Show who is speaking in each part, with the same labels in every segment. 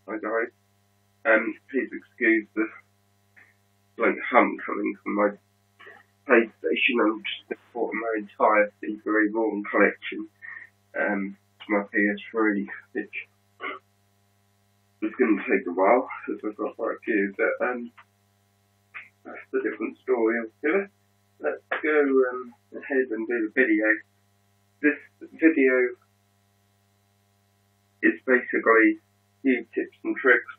Speaker 1: I died. Please excuse the like hum coming from my PlayStation. I'm just importing my entire Thievery Vaughan collection to my PS3, which is going to take a while because I've got quite a few, but that's a different story altogether. Let's go ahead and do the video. This video is basically few tips and tricks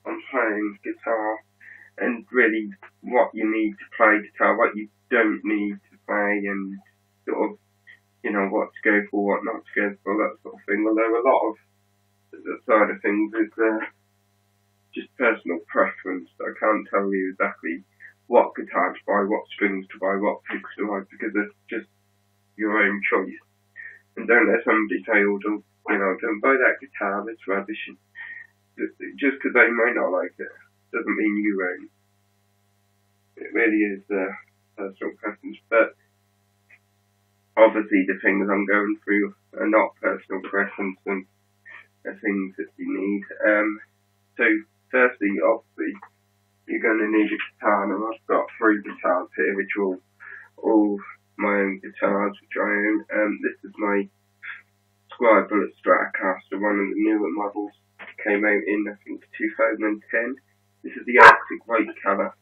Speaker 1: on playing guitar and really what you need to play guitar, what you don't need to play, and sort of, what to go for, what not to go for, that sort of thing. Although a lot of the side of things is just personal preference. I can't tell you exactly what guitar to buy, what strings to buy, what picks to buy, because it's just your own choice. And don't let somebody say, oh, don't buy that guitar, it's rubbish. Just because they might not like it doesn't mean you won't. It really is personal preference. But obviously the things I'm going through are not personal preference and are things that you need. So firstly, obviously, you're going to need a guitar, and I've got 3 guitars here, which are all my own guitars, which I own. This is my Squier Bullet Stratocaster, one of the newer models. Came out in, I think, 2010. This is the Arctic White colour.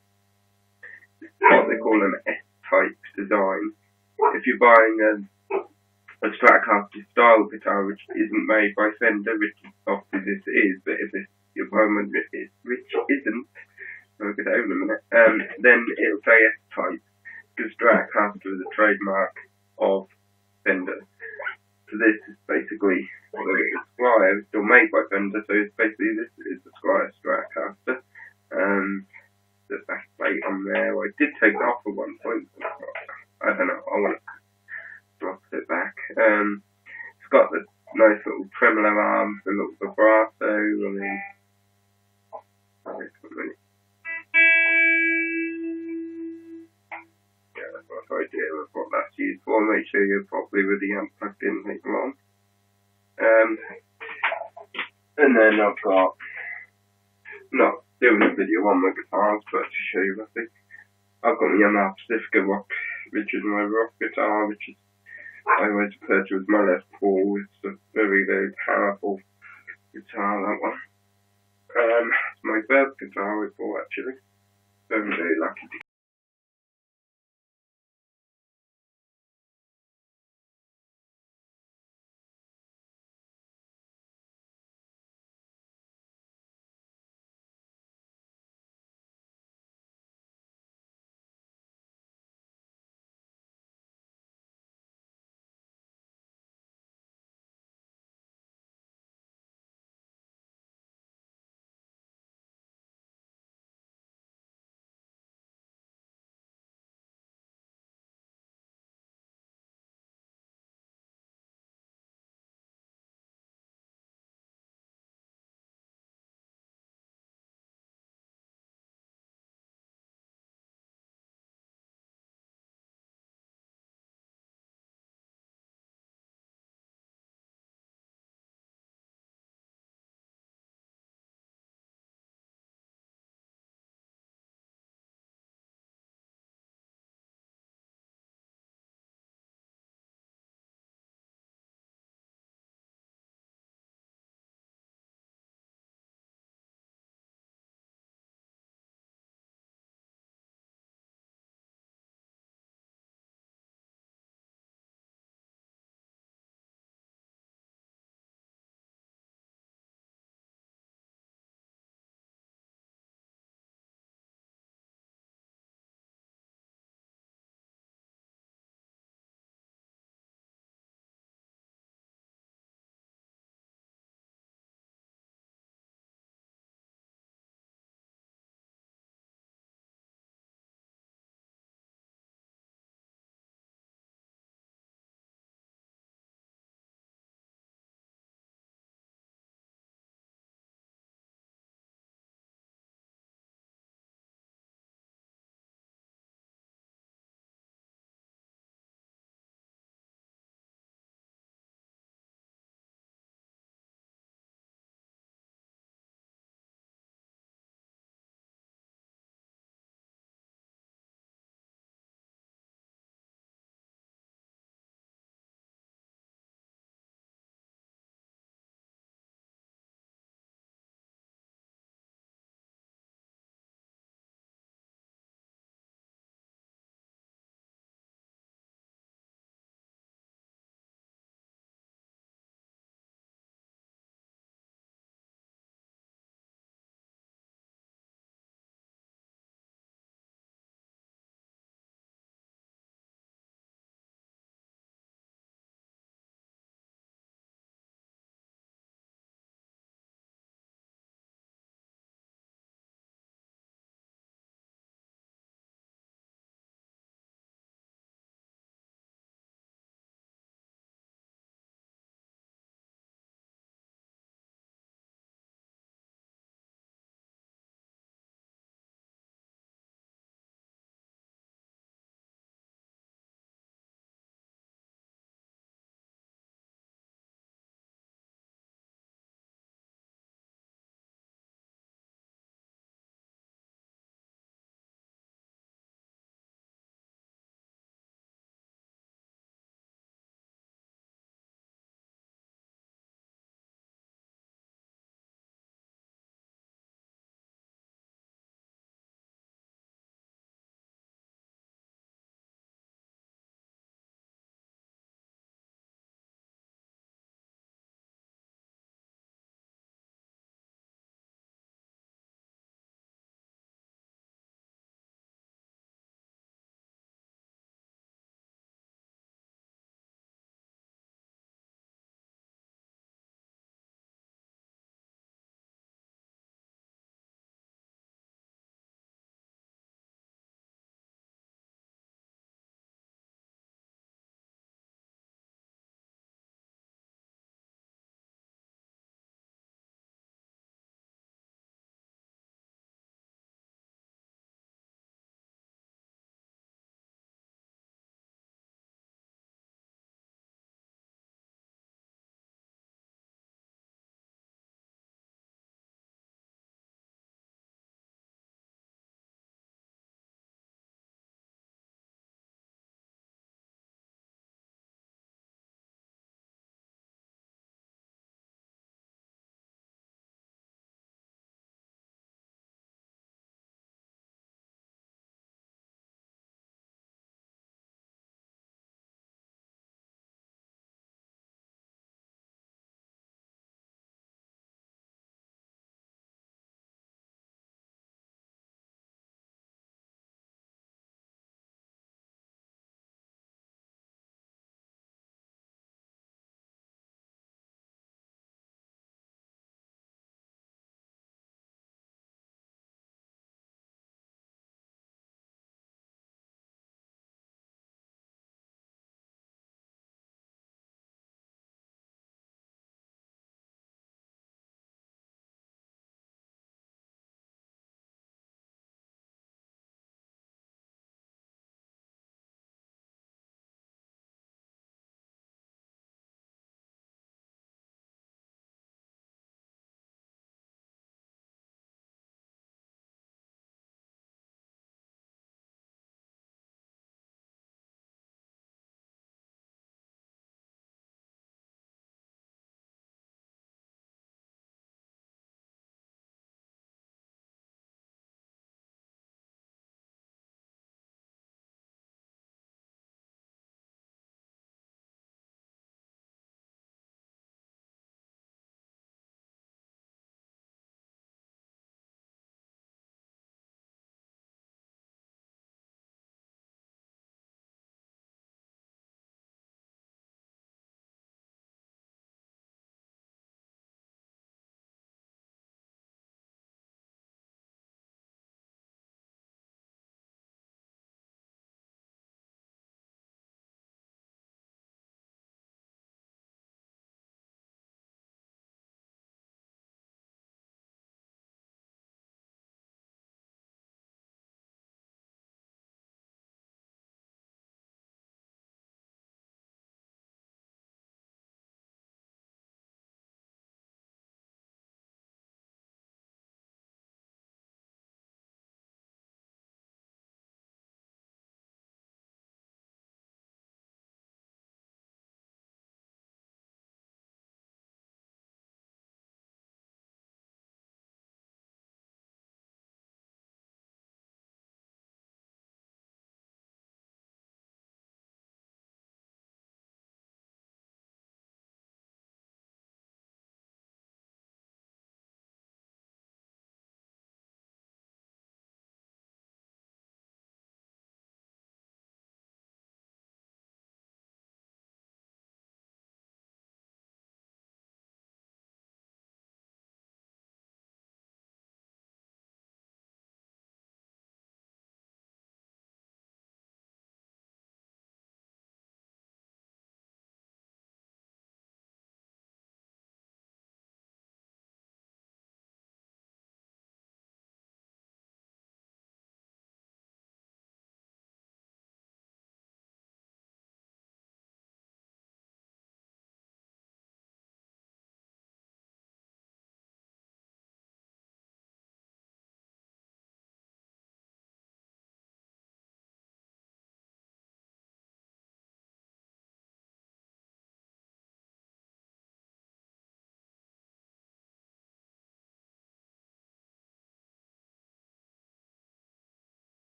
Speaker 1: It's what they call an S-type design. If you're buying a Stratocaster style guitar, which isn't made by Fender, which obviously this is, but if you're buying one which isn't, I'll get over in a minute, then it'll say S-type, because Stratocaster is a trademark of Fender. So this is basically the Squier. It's still made by Fender, so it's basically this is the Squier Stratocaster. The back plate on there. I did take it off at one point. I don't know. I want to drop it back. It's got the nice little tremolo arms, the little vibrato. That's what I do with what that's used for. Make sure you're properly with the amp plugged in later on. And then I've got, not doing a video on my guitars, but to show you roughly, I've got the Yamaha Pacifica Rock, which is my rock guitar, which is, I always refer to as my Les Paul. It's a very, very powerful guitar, that one. It's my first guitar I bought, actually. So I'm very lucky to